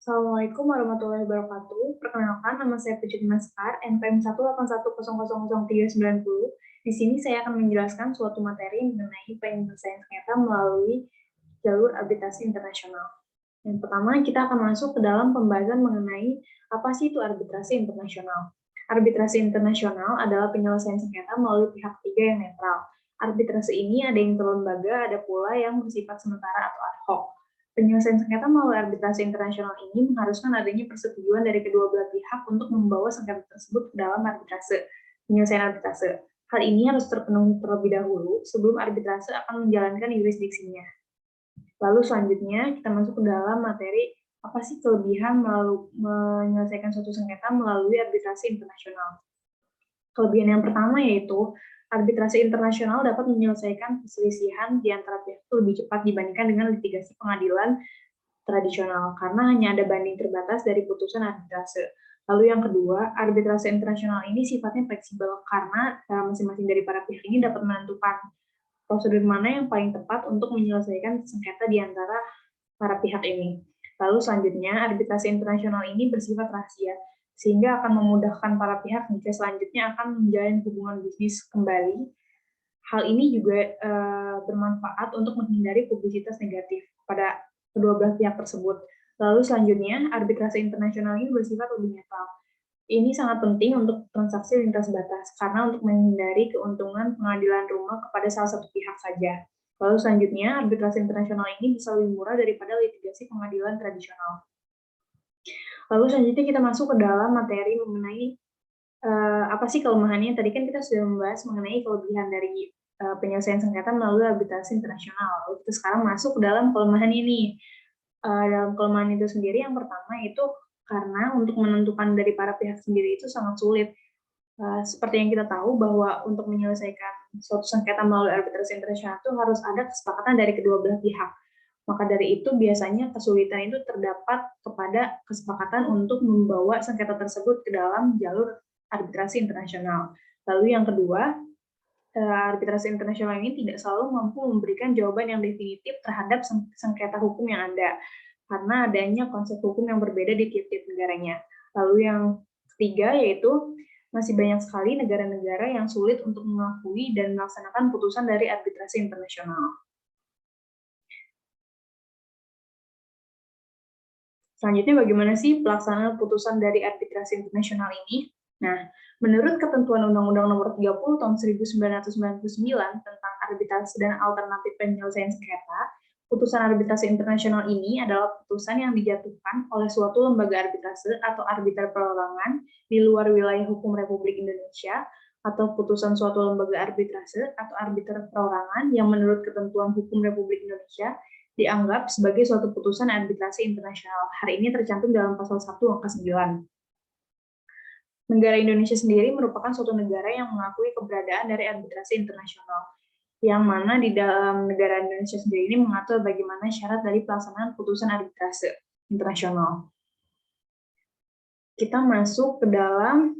Assalamualaikum warahmatullahi wabarakatuh. Perkenalkan, nama saya Puji Maskar, NPM 181000390. Di sini saya akan menjelaskan suatu materi mengenai penyelesaian sengketa melalui jalur arbitrasi internasional. Yang pertama, kita akan masuk ke dalam pembahasan mengenai apa sih itu arbitrasi internasional. Arbitrasi internasional adalah penyelesaian sengketa melalui pihak ketiga yang netral. Arbitrasi ini ada yang terlembaga, ada pula yang bersifat sementara atau ad hoc. Penyelesaian sengketa melalui arbitrasi internasional ini mengharuskan adanya persetujuan dari kedua belah pihak untuk membawa sengketa tersebut ke dalam penyelesaian arbitrase. Hal ini harus terpenuhi terlebih dahulu sebelum arbitrase akan menjalankan yurisdiksinya. Lalu selanjutnya kita masuk ke dalam materi apa sih kelebihan menyelesaikan suatu sengketa melalui arbitrasi internasional. Kelebihan yang pertama yaitu arbitrasi internasional dapat menyelesaikan perselisihan di antara pihak lebih cepat dibandingkan dengan litigasi pengadilan tradisional karena hanya ada banding terbatas dari putusan arbitrase. Lalu yang kedua, arbitrase internasional ini sifatnya fleksibel karena masing-masing dari para pihak ini dapat menentukan prosedur mana yang paling tepat untuk menyelesaikan sengketa di antara para pihak ini. Lalu selanjutnya, arbitrasi internasional ini bersifat rahasia, sehingga akan memudahkan para pihak jika selanjutnya akan menjalin hubungan bisnis kembali. Hal ini juga bermanfaat untuk menghindari publisitas negatif pada kedua belah pihak tersebut. Lalu selanjutnya, arbitrasi internasional ini bersifat lebih netral. Ini sangat penting untuk transaksi lintas batas, karena untuk menghindari keuntungan pengadilan rumah kepada salah satu pihak saja. Lalu selanjutnya, arbitrasi internasional ini bisa lebih murah daripada litigasi pengadilan tradisional. Lalu selanjutnya kita masuk ke dalam materi mengenai apa sih kelemahannya. Tadi kan kita sudah membahas mengenai kelebihan dari penyelesaian sengketa melalui arbitrasi internasional. Lalu kita sekarang masuk ke dalam kelemahan ini. Dalam kelemahan itu sendiri, yang pertama itu karena untuk menentukan dari para pihak sendiri itu sangat sulit. Seperti yang kita tahu bahwa untuk menyelesaikan suatu sengketa melalui arbitrasi internasional itu harus ada kesepakatan dari kedua belah pihak. Maka dari itu biasanya kesulitan itu terdapat kepada kesepakatan untuk membawa sengketa tersebut ke dalam jalur arbitrasi internasional. Lalu yang kedua, arbitrasi internasional ini tidak selalu mampu memberikan jawaban yang definitif terhadap sengketa hukum yang ada, karena adanya konsep hukum yang berbeda di tiap-tiap negaranya. Lalu yang ketiga yaitu masih banyak sekali negara-negara yang sulit untuk mengakui dan melaksanakan putusan dari arbitrasi internasional. Selanjutnya, bagaimana sih pelaksanaan putusan dari arbitrasi internasional ini? Nah, menurut ketentuan Undang-Undang Nomor 30 Tahun 1999 tentang arbitrasi dan alternatif penyelesaian sengketa, putusan arbitrasi internasional ini adalah putusan yang dijatuhkan oleh suatu lembaga arbitrase atau arbiter perorangan di luar wilayah hukum Republik Indonesia, atau putusan suatu lembaga arbitrase atau arbiter perorangan yang menurut ketentuan hukum Republik Indonesia dianggap sebagai suatu putusan arbitrasi internasional. Hari ini tercantum dalam pasal 1 angka 9. Negara Indonesia sendiri merupakan suatu negara yang mengakui keberadaan dari arbitrasi internasional, yang mana di dalam negara Indonesia sendiri ini mengatur bagaimana syarat dari pelaksanaan putusan arbitrase internasional. Kita masuk ke dalam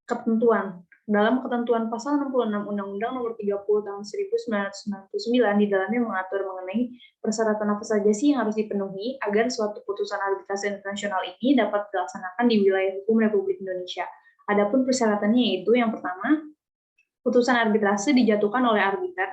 ketentuan. Dalam ketentuan pasal 66 Undang-Undang Nomor 30 Tahun 1999, di dalamnya mengatur mengenai persyaratan apa saja sih yang harus dipenuhi agar suatu putusan arbitrasi internasional ini dapat dilaksanakan di wilayah hukum Republik Indonesia. Adapun persyaratannya yaitu yang pertama, putusan arbitrase dijatuhkan oleh arbiter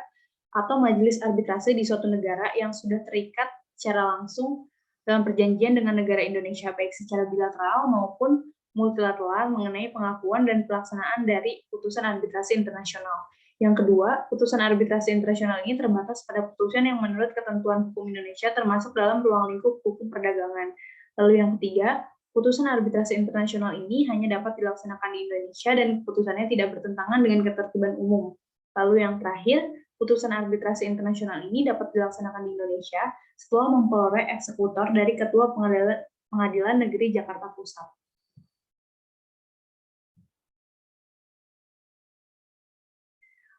atau majelis arbitrase di suatu negara yang sudah terikat secara langsung dalam perjanjian dengan negara Indonesia, baik secara bilateral maupun multilateral mengenai pengakuan dan pelaksanaan dari putusan arbitrasi internasional. Yang kedua, putusan arbitrasi internasional ini terbatas pada putusan yang menurut ketentuan hukum Indonesia termasuk dalam ruang lingkup hukum perdagangan. Lalu yang ketiga, putusan arbitrasi internasional ini hanya dapat dilaksanakan di Indonesia dan putusannya tidak bertentangan dengan ketertiban umum. Lalu yang terakhir, putusan arbitrasi internasional ini dapat dilaksanakan di Indonesia setelah memperoleh eksekutor dari Ketua Pengadilan Negeri Jakarta Pusat.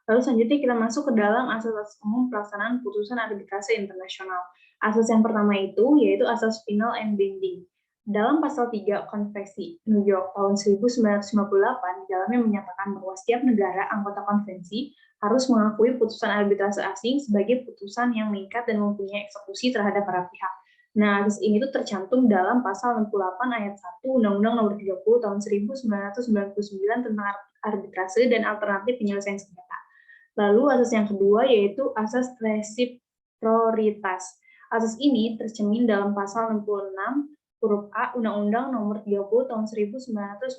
Lalu selanjutnya kita masuk ke dalam asas-asas umum pelaksanaan putusan arbitrasi internasional. Asas yang pertama itu yaitu asas final and binding. Dalam pasal 3 Konvensi New York tahun 1958, di dalamnya menyatakan bahwa setiap negara anggota konvensi harus mengakui putusan arbitrase asing sebagai putusan yang mengikat dan mempunyai eksekusi terhadap para pihak. Nah, asas ini tuh tercantum dalam pasal 68 ayat 1 Undang-Undang Nomor 30 tahun 1999 tentang arbitrase dan alternatif penyelesaian sengketa. Lalu asas yang kedua yaitu asas resiproritas. Asas ini tercermin dalam pasal 66 huruf A Undang-Undang Nomor 30 tahun 1999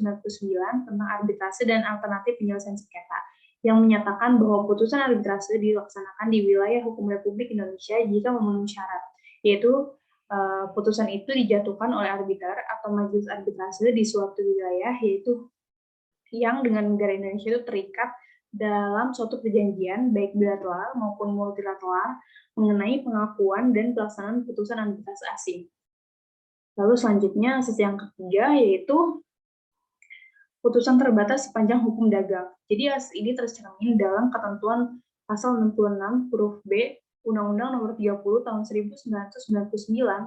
tentang arbitrase dan alternatif penyelesaian sengketa yang menyatakan bahwa putusan arbitrase dilaksanakan di wilayah hukum Republik Indonesia jika memenuhi syarat, yaitu putusan itu dijatuhkan oleh arbiter atau majelis arbitrase di suatu wilayah, yaitu yang dengan negara Indonesia itu terikat dalam suatu perjanjian baik bilateral maupun multilateral mengenai pengakuan dan pelaksanaan putusan arbitrase asing. Lalu selanjutnya asas yang ketiga yaitu putusan terbatas sepanjang hukum dagang. Jadi asas ini tercermin dalam ketentuan pasal 66 huruf B Undang-Undang Nomor 30 tahun 1999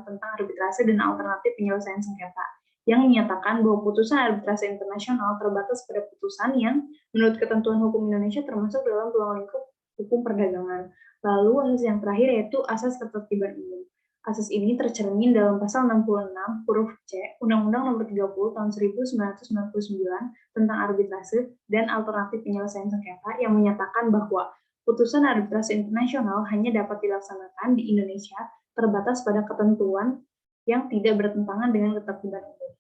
tentang arbitrase dan alternatif penyelesaian sengketa yang menyatakan bahwa putusan arbitrase internasional terbatas pada putusan yang menurut ketentuan hukum Indonesia termasuk dalam ruang lingkup hukum perdagangan. Lalu asas yang terakhir yaitu asas ketertiban umum. Asas ini tercermin dalam pasal 66 huruf C Undang-Undang Nomor 30 tahun 1999 tentang arbitrase dan alternatif penyelesaian sengketa yang menyatakan bahwa putusan arbitrase internasional hanya dapat dilaksanakan di Indonesia terbatas pada ketentuan yang tidak bertentangan dengan ketertiban umum.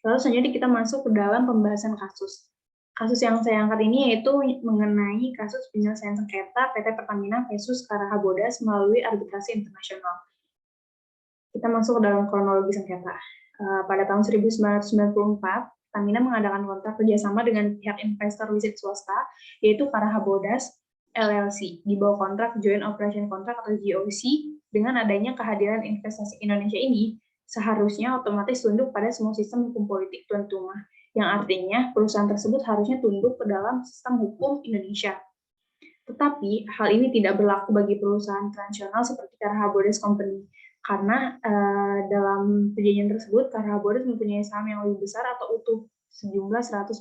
Lalu selanjutnya kita masuk ke dalam pembahasan kasus. Kasus yang saya angkat ini yaitu mengenai kasus penyelesaian sengketa PT Pertamina versus Karaha Bodas melalui arbitrasi internasional. Kita masuk ke dalam kronologi sengketa. Pada tahun 1994, Pertamina mengadakan kontrak kerjasama dengan pihak investor listrik swasta, yaitu Karaha Bodas LLC, di bawah kontrak Joint Operation Contract atau JOC. Dengan adanya kehadiran investasi Indonesia ini, seharusnya otomatis tunduk pada semua sistem hukum politik tuan rumah, yang artinya perusahaan tersebut harusnya tunduk ke dalam sistem hukum Indonesia. Tetapi hal ini tidak berlaku bagi perusahaan transnasional seperti Karaha Bodas Company, karena dalam perjanjian tersebut Karaha Bodas mempunyai saham yang lebih besar atau utuh sejumlah 100%.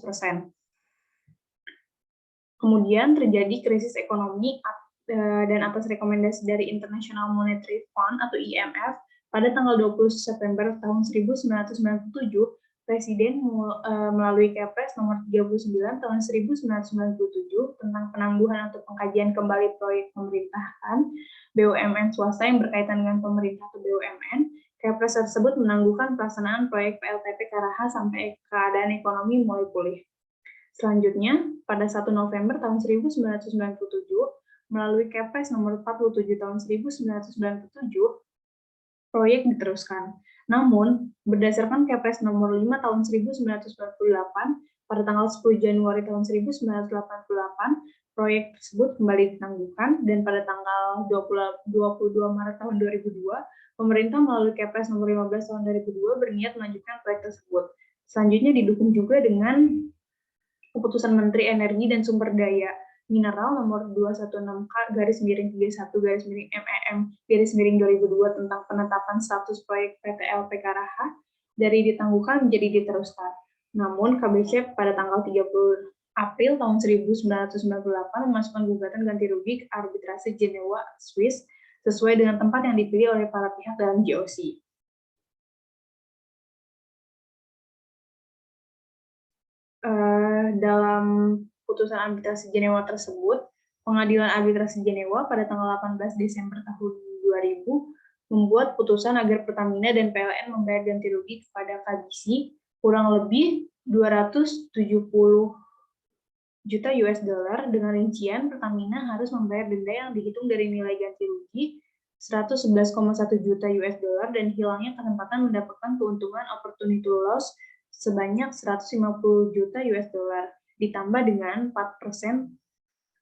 Kemudian terjadi krisis ekonomi dan atas rekomendasi dari International Monetary Fund atau IMF, pada tanggal 20 September tahun 1997, Presiden melalui Kepres nomor 39 tahun 1997 tentang penangguhan atau pengkajian kembali proyek pemerintahan BUMN swasta yang berkaitan dengan pemerintah atau BUMN. Kepres tersebut menangguhkan pelaksanaan proyek PLTP Karaha sampai keadaan ekonomi mulai pulih. Selanjutnya, pada 1 November tahun 1997, melalui Kepres nomor 47 tahun 1997, proyek diteruskan. Namun, berdasarkan Kepres nomor 5 tahun 1998, pada tanggal 10 Januari tahun 1988, proyek tersebut kembali ditangguhkan, dan pada tanggal 22 Maret tahun 2002, pemerintah melalui Kepres nomor 15 tahun 2002 berniat melanjutkan proyek tersebut. Selanjutnya didukung juga dengan Keputusan Menteri Energi dan Sumber Daya Mineral nomor 216K/MEM/2002 tentang penetapan status proyek PTLP Karaha dari ditangguhkan menjadi diteruskan. Namun KBC pada tanggal 30 April tahun 1998 memasukkan gugatan ganti rugi ke arbitrase Jenewa, Swiss sesuai dengan tempat yang dipilih oleh para pihak dalam JOC. Dalam putusan arbitrase Jenewa tersebut, Pengadilan Arbitrase Jenewa pada tanggal 18 Desember tahun 2000 membuat putusan agar Pertamina dan PLN membayar ganti rugi kepada KBC kurang lebih 270 juta US dollar dengan rincian Pertamina harus membayar denda yang dihitung dari nilai ganti rugi 111,1 juta US dollar dan hilangnya kesempatan mendapatkan keuntungan opportunity loss sebanyak 150 juta US dollar, ditambah dengan 4%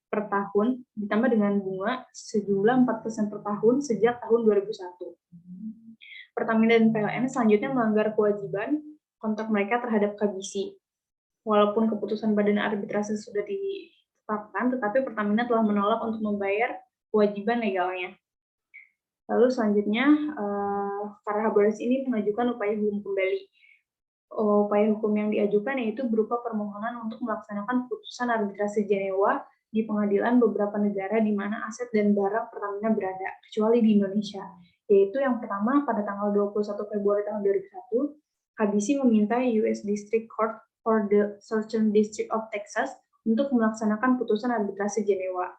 per tahun, ditambah dengan bunga sejumlah 4% per tahun sejak tahun 2001. Pertamina dan PLN selanjutnya melanggar kewajiban kontrak mereka terhadap KBC. Walaupun keputusan badan arbitrase sudah ditetapkan, tetapi Pertamina telah menolak untuk membayar kewajiban legalnya. Lalu selanjutnya, Karaha Bodas ini mengajukan upaya hukum kembali. Upaya hukum yang diajukan yaitu berupa permohonan untuk melaksanakan putusan arbitrase Jenewa di pengadilan beberapa negara di mana aset dan barang Pertamina berada, kecuali di Indonesia. Yaitu yang pertama, pada tanggal 21 Februari tahun 2001, KBC meminta US District Court for the Southern District of Texas untuk melaksanakan putusan arbitrase Jenewa.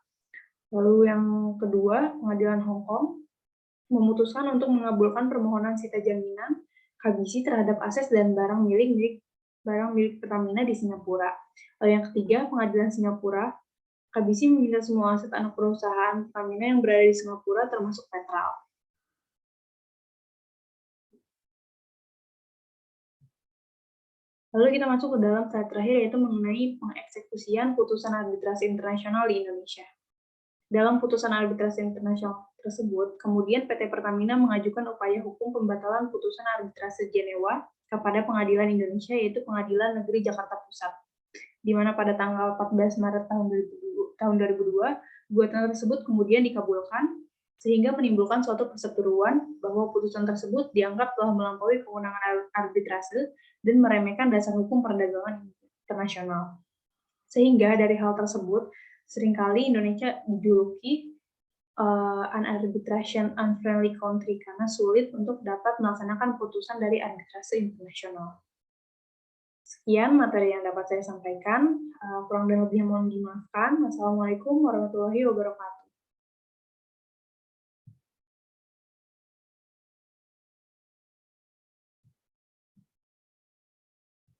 Lalu yang kedua, Pengadilan Hong Kong memutuskan untuk mengabulkan permohonan sita jaminan KBC terhadap aset dan barang milik Pertamina di Singapura. Lalu yang ketiga, Pengadilan Singapura, KBC meminta semua aset anak perusahaan Pertamina yang berada di Singapura termasuk Petral. Lalu kita masuk ke dalam slide terakhir, yaitu mengenai pengeksekusian putusan arbitrase internasional di Indonesia. Dalam putusan arbitrase internasional tersebut, kemudian PT Pertamina mengajukan upaya hukum pembatalan putusan arbitrase Jenewa kepada Pengadilan Indonesia, yaitu Pengadilan Negeri Jakarta Pusat, di mana pada tanggal 14 Maret tahun 2002, gugatan tersebut kemudian dikabulkan, sehingga menimbulkan suatu perseteruan bahwa putusan tersebut dianggap telah melampaui kewenangan arbitrase dan meremehkan dasar hukum perdagangan internasional. Sehingga dari hal tersebut, seringkali Indonesia dijuluki an arbitration unfriendly country karena sulit untuk dapat melaksanakan putusan dari arbitrase internasional. Sekian materi yang dapat saya sampaikan. Kurang dan lebihnya mohon dimaafkan. Wassalamualaikum warahmatullahi wabarakatuh.